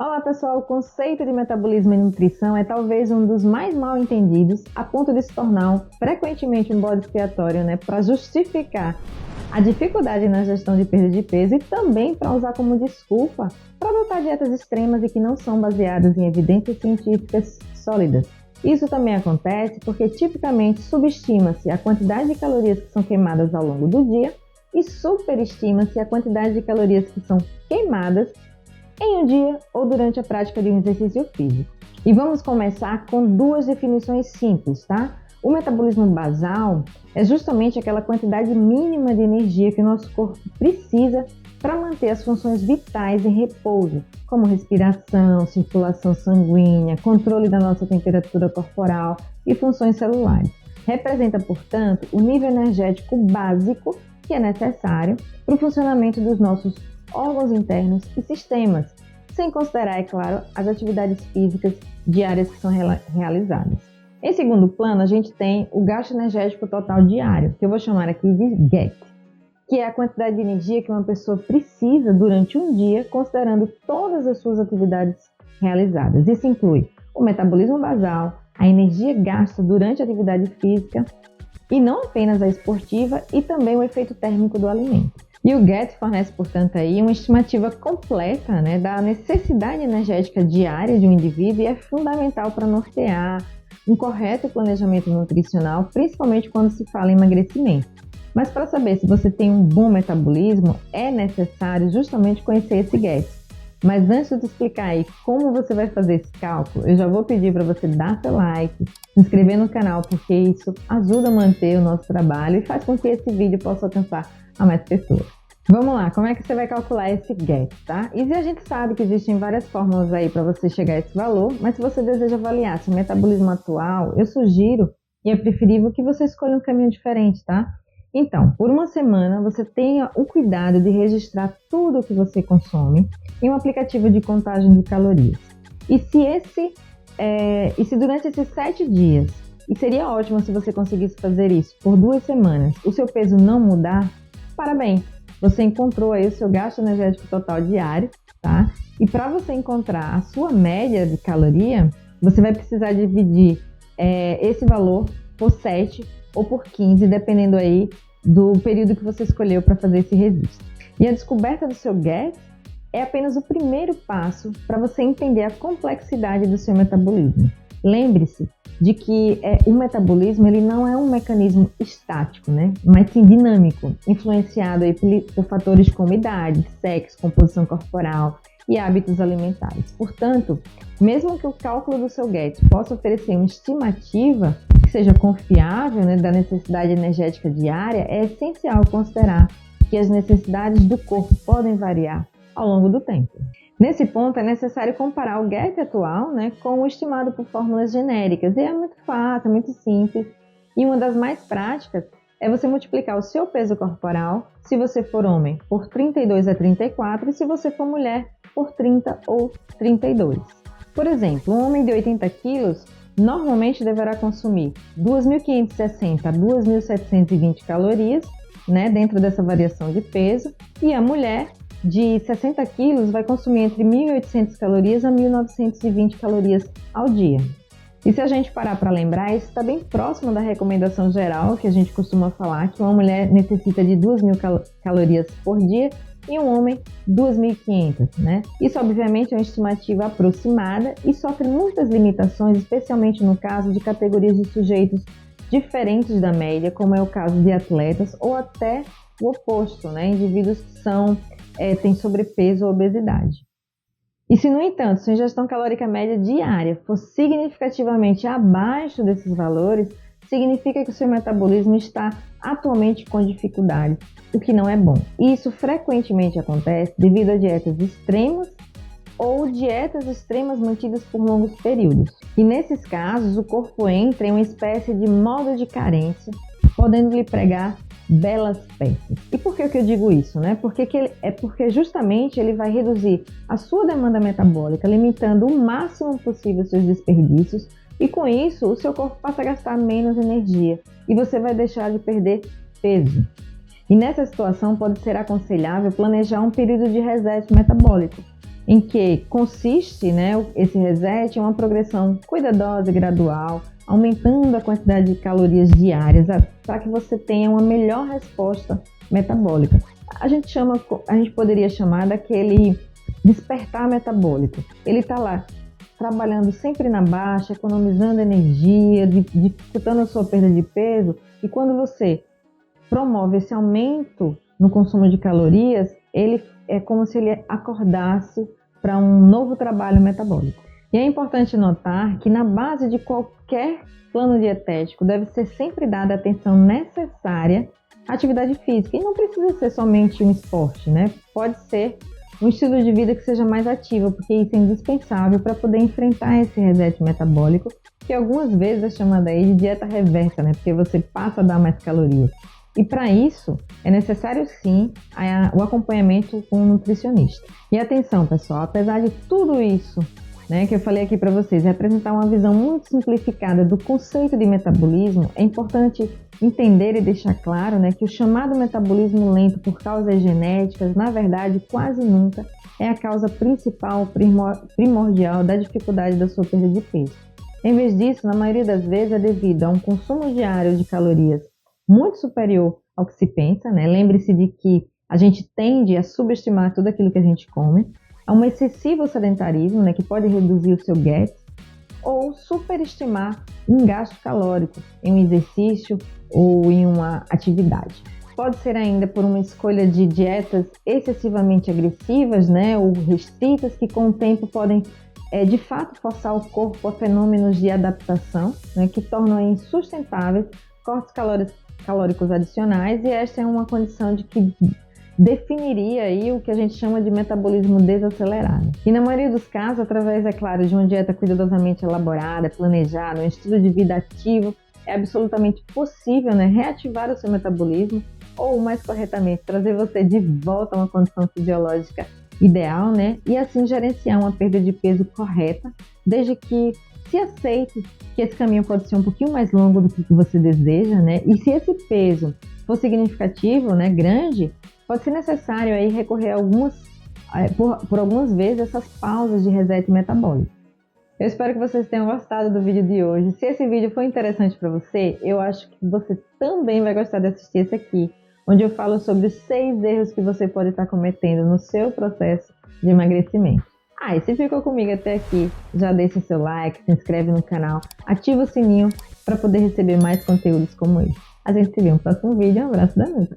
Olá pessoal, o conceito de metabolismo e nutrição é talvez um dos mais mal entendidos, a ponto de se tornar frequentemente um bode expiatório, para justificar a dificuldade na gestão de perda de peso e também para usar como desculpa para adotar dietas extremas e que não são baseadas em evidências científicas sólidas. Isso também acontece porque tipicamente subestima-se a quantidade de calorias que são queimadas ao longo do dia e superestima-se a quantidade de calorias que são queimadas em um dia ou durante a prática de um exercício físico. E vamos começar com duas definições simples, tá? O metabolismo basal é justamente aquela quantidade mínima de energia que o nosso corpo precisa para manter as funções vitais em repouso, como respiração, circulação sanguínea, controle da nossa temperatura corporal e funções celulares. Representa, portanto, o nível energético básico que é necessário para o funcionamento dos nossos órgãos internos e sistemas, sem considerar, é claro, as atividades físicas diárias que são realizadas. Em segundo plano, a gente tem o gasto energético total diário, que eu vou chamar aqui de GET, que é a quantidade de energia que uma pessoa precisa durante um dia, considerando todas as suas atividades realizadas. Isso inclui o metabolismo basal, a energia gasta durante a atividade física, e não apenas a esportiva, e também o efeito térmico do alimento. E o GET fornece, portanto, aí uma estimativa completa, da necessidade energética diária de um indivíduo e é fundamental para nortear um correto planejamento nutricional, principalmente quando se fala em emagrecimento. Mas para saber se você tem um bom metabolismo, é necessário justamente conhecer esse GET. Mas antes de explicar aí como você vai fazer esse cálculo, eu já vou pedir para você dar seu like, se inscrever no canal, porque isso ajuda a manter o nosso trabalho e faz com que esse vídeo possa alcançar a mais pessoas. Vamos lá, como é que você vai calcular esse GET, tá? E a gente sabe que existem várias fórmulas aí para você chegar a esse valor, mas se você deseja avaliar seu metabolismo atual, eu sugiro e é preferível que você escolha um caminho diferente, tá? Então, por uma semana, você tenha o cuidado de registrar tudo o que você consome em um aplicativo de contagem de calorias. E se durante esses 7 dias, e seria ótimo se você conseguisse fazer isso por 2 semanas, o seu peso não mudar, parabéns! Você encontrou aí o seu gasto energético total diário, tá? E para você encontrar a sua média de caloria, você vai precisar dividir esse valor por 7 ou por 15, dependendo aí do período que você escolheu para fazer esse registro. E a descoberta do seu GET é apenas o primeiro passo para você entender a complexidade do seu metabolismo. Lembre-se de que o metabolismo ele não é um mecanismo estático, mas sim dinâmico, influenciado aí por fatores como idade, sexo, composição corporal e hábitos alimentares. Portanto, mesmo que o cálculo do seu GET possa oferecer uma estimativa que seja confiável da necessidade energética diária, é essencial considerar que as necessidades do corpo podem variar ao longo do tempo. Nesse ponto, é necessário comparar o GET atual com o estimado por fórmulas genéricas. E é muito fácil, é muito simples. E uma das mais práticas é você multiplicar o seu peso corporal, se você for homem, por 32 a 34 e se você for mulher, por 30 ou 32. Por exemplo, um homem de 80 quilos normalmente deverá consumir 2.560 a 2.720 calorias, dentro dessa variação de peso, e a mulher de 60 quilos vai consumir entre 1.800 calorias a 1.920 calorias ao dia. E se a gente parar para lembrar, isso está bem próximo da recomendação geral que a gente costuma falar, que uma mulher necessita de 2.000 calorias por dia e um homem 2.500, Isso obviamente é uma estimativa aproximada e sofre muitas limitações, especialmente no caso de categorias de sujeitos diferentes da média, como é o caso de atletas ou até o oposto, indivíduos que têm sobrepeso ou obesidade. E se, no entanto, sua ingestão calórica média diária for significativamente abaixo desses valores, significa que o seu metabolismo está atualmente com dificuldade, o que não é bom. E isso frequentemente acontece devido a dietas extremas ou dietas extremas mantidas por longos períodos. E nesses casos, o corpo entra em uma espécie de modo de carência, podendo lhe pregar belas peças. E por que eu digo isso? Porque justamente ele vai reduzir a sua demanda metabólica, limitando o máximo possível seus desperdícios, e com isso o seu corpo passa a gastar menos energia e você vai deixar de perder peso. E nessa situação pode ser aconselhável planejar um período de reset metabólico, em que consiste, né, esse reset em uma progressão cuidadosa e gradual, aumentando a quantidade de calorias diárias para que você tenha uma melhor resposta metabólica. A gente poderia chamar daquele despertar metabólico. Ele está lá trabalhando sempre na baixa, economizando energia, dificultando a sua perda de peso, e quando você promove esse aumento no consumo de calorias, ele é como se ele acordasse para um novo trabalho metabólico. E é importante notar que na base de qualquer plano dietético deve ser sempre dada a atenção necessária à atividade física. E não precisa ser somente um esporte, né? Pode ser um estilo de vida que seja mais ativo, porque isso é indispensável para poder enfrentar esse reset metabólico, que algumas vezes é chamada aí de dieta reversa, né? Porque você passa a dar mais calorias. E para isso, é necessário sim o acompanhamento com um nutricionista. E atenção, pessoal, apesar de tudo isso, né, que eu falei aqui para vocês, apresentar uma visão muito simplificada do conceito de metabolismo, é importante entender e deixar claro, né, que o chamado metabolismo lento por causas genéticas, na verdade, quase nunca é a causa principal, primordial da dificuldade da sua perda de peso. Em vez disso, na maioria das vezes, é devido a um consumo diário de calorias muito superior ao que se pensa, né? Lembre-se de que a gente tende a subestimar tudo aquilo que a gente come, a um excessivo sedentarismo, né, que pode reduzir o seu GAT, ou superestimar um gasto calórico em um exercício ou em uma atividade. Pode ser ainda por uma escolha de dietas excessivamente agressivas, né, ou restritas, que com o tempo podem de fato forçar o corpo a fenômenos de adaptação, né, que tornam insustentáveis cortes calóricos adicionais, e esta é uma condição de que definiria aí o que a gente chama de metabolismo desacelerado. E na maioria dos casos, através, é claro, de uma dieta cuidadosamente elaborada, planejada, um estilo de vida ativo, é absolutamente possível, né, reativar o seu metabolismo, ou mais corretamente, trazer você de volta a uma condição fisiológica ideal, né, e assim gerenciar uma perda de peso correta, desde que se aceite que esse caminho pode ser um pouquinho mais longo do que você deseja, né? E se esse peso for significativo, né, grande, pode ser necessário aí recorrer a por algumas vezes essas pausas de reset metabólico. Eu espero que vocês tenham gostado do vídeo de hoje. Se esse vídeo foi interessante para você, eu acho que você também vai gostar de assistir esse aqui, onde eu falo sobre os 6 erros que você pode estar cometendo no seu processo de emagrecimento. E se ficou comigo até aqui, já deixa seu like, se inscreve no canal, ativa o sininho para poder receber mais conteúdos como esse. A gente se vê no próximo vídeo. Um abraço da Nutra!